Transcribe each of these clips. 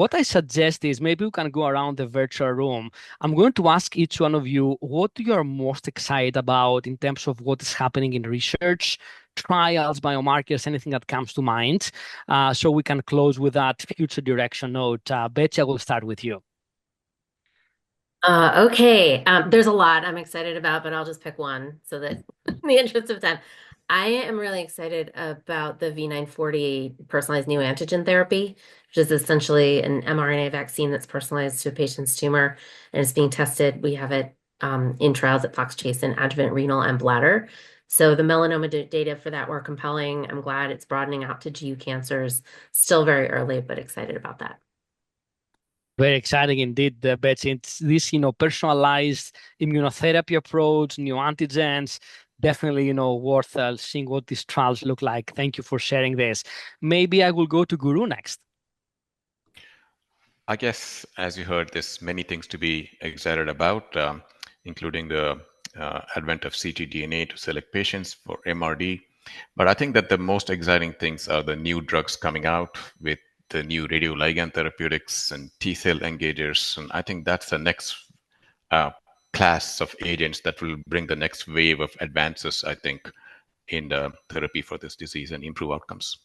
what I suggest is maybe we can go around the virtual room. I'm going to ask each one of you what you are most excited about in terms of what is happening in research, trials, biomarkers, anything that comes to mind. So we can close with that future direction note. Betty, I will start with you. Okay. There's a lot I'm excited about, but I'll just pick one so that in the interest of time. I am really excited about the V940 personalized neoantigen therapy, which is essentially an mRNA vaccine that's personalized to a patient's tumor and it's being tested. We have it in trials at Fox Chase in adjuvant renal and bladder. So the melanoma data for that were compelling. I'm glad it's broadening out to GU cancers. Still very early, but excited about that. Very exciting indeed, Betsy. It's this, personalized immunotherapy approach, new antigens, definitely, worth seeing what these trials look like. Thank you for sharing this. Maybe I will go to Guru next. I guess, as you heard, there's many things to be excited about, including the advent of ctDNA to select patients for MRD. But I think that the most exciting things are the new drugs coming out with the new radioligand therapeutics and T-cell engagers. And I think that's the next class of agents that will bring the next wave of advances, I think, in the therapy for this disease and improve outcomes.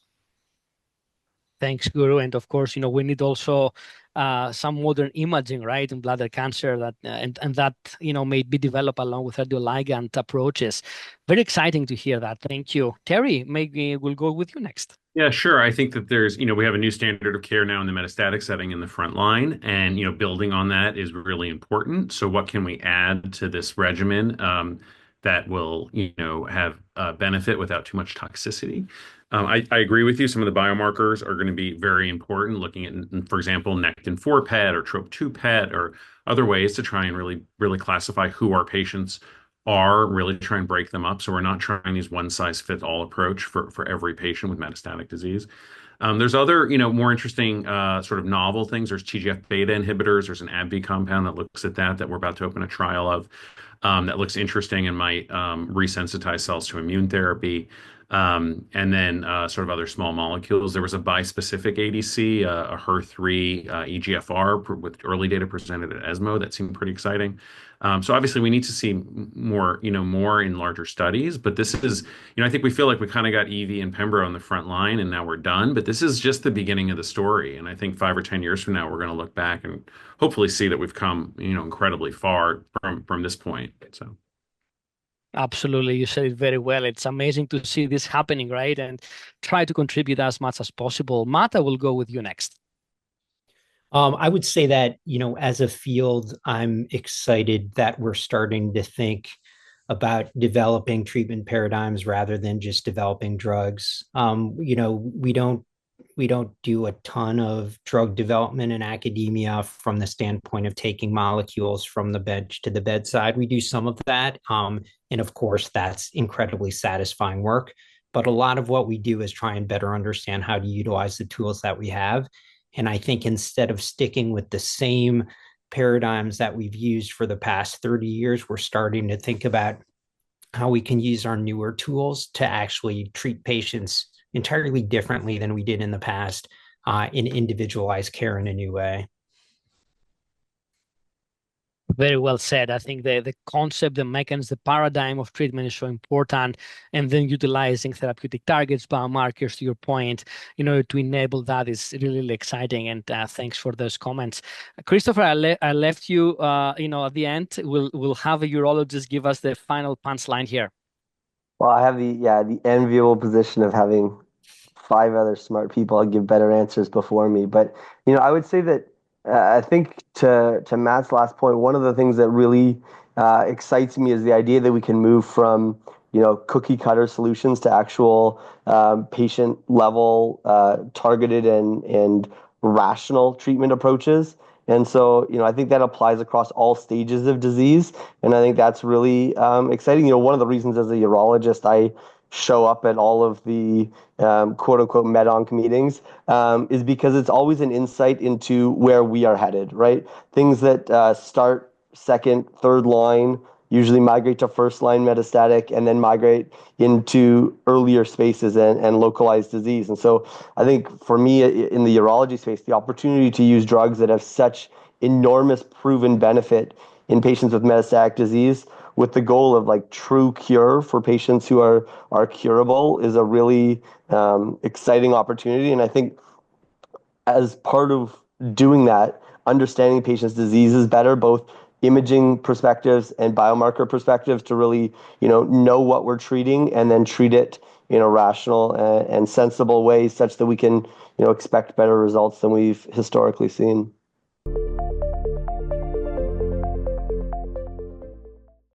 Thanks, Guru. And of course, we need also some modern imaging, right, in bladder cancer that and that may be developed along with radioligand approaches. Very exciting to hear that. Thank you, Terry. Maybe we'll go with you next. Yeah, sure. I think that there's, we have a new standard of care now in the metastatic setting in the front line, and building on that is really important. So, what can we add to this regimen that will, have benefit without too much toxicity? I agree with you. Some of the biomarkers are going to be very important, looking at, for example, Nectin-4 PET or TROP2 PET or other ways to try and really classify who our patients are, really try and break them up. So we're not trying these one-size-fits-all approach for every patient with metastatic disease. There's other, more interesting sort of novel things. There's TGF-beta inhibitors. There's an AbbVie compound that looks at that we're about to open a trial of that looks interesting and might resensitize cells to immune therapy. And then sort of other small molecules. There was a bispecific ADC, a HER3 EGFR with early data presented at ESMO that seemed pretty exciting. So obviously we need to see more, more in larger studies. But this is, I think we feel like we kind of got EV and Pembro on the front line and now we're done. But this is just the beginning of the story. And I think 5 or 10 years from now, we're going to look back and hopefully see that we've come, incredibly far from this point. So. Absolutely. You said it very well. It's amazing to see this happening, right? And try to contribute as much as possible. Matt, I will go with you next. I would say that, as a field, I'm excited that we're starting to think about developing treatment paradigms rather than just developing drugs. We don't do a ton of drug development in academia from the standpoint of taking molecules from the bench to the bedside. We do some of that. And of course, that's incredibly satisfying work. But a lot of what we do is try and better understand how to utilize the tools that we have. And I think instead of sticking with the same paradigms that we've used for the past 30 years, we're starting to think about how we can use our newer tools to actually treat patients entirely differently than we did in the past in individualized care in a new way. Very well said. I think the concept, the mechanism, the paradigm of treatment is so important. And then utilizing therapeutic targets, biomarkers, to your point, to enable that is really exciting. And thanks for those comments. Christopher, I left you, at the end. We'll have a urologist give us the final punchline here. Well, I have the enviable position of having 5 other smart people give better answers before me. But, I would say that I think to Matt's last point, one of the things that really excites me is the idea that we can move from, cookie cutter solutions to actual patient level targeted and rational treatment approaches. And so, I think that applies across all stages of disease. And I think that's really exciting. One of the reasons as a urologist, I show up at all of the quote unquote med-onc meetings is because it's always an insight into where we are headed, right? Things that start second, third line usually migrate to first-line metastatic and then migrate into earlier spaces and localized disease. And so I think for me in the urology space, the opportunity to use drugs that have such enormous proven benefit in patients with metastatic disease with the goal of like true cure for patients who are curable is a really exciting opportunity. And I think as part of doing that, understanding patients' diseases better, both imaging perspectives and biomarker perspectives, to really, know what we're treating and then treat it in a rational and sensible way, such that we can, expect better results than we've historically seen.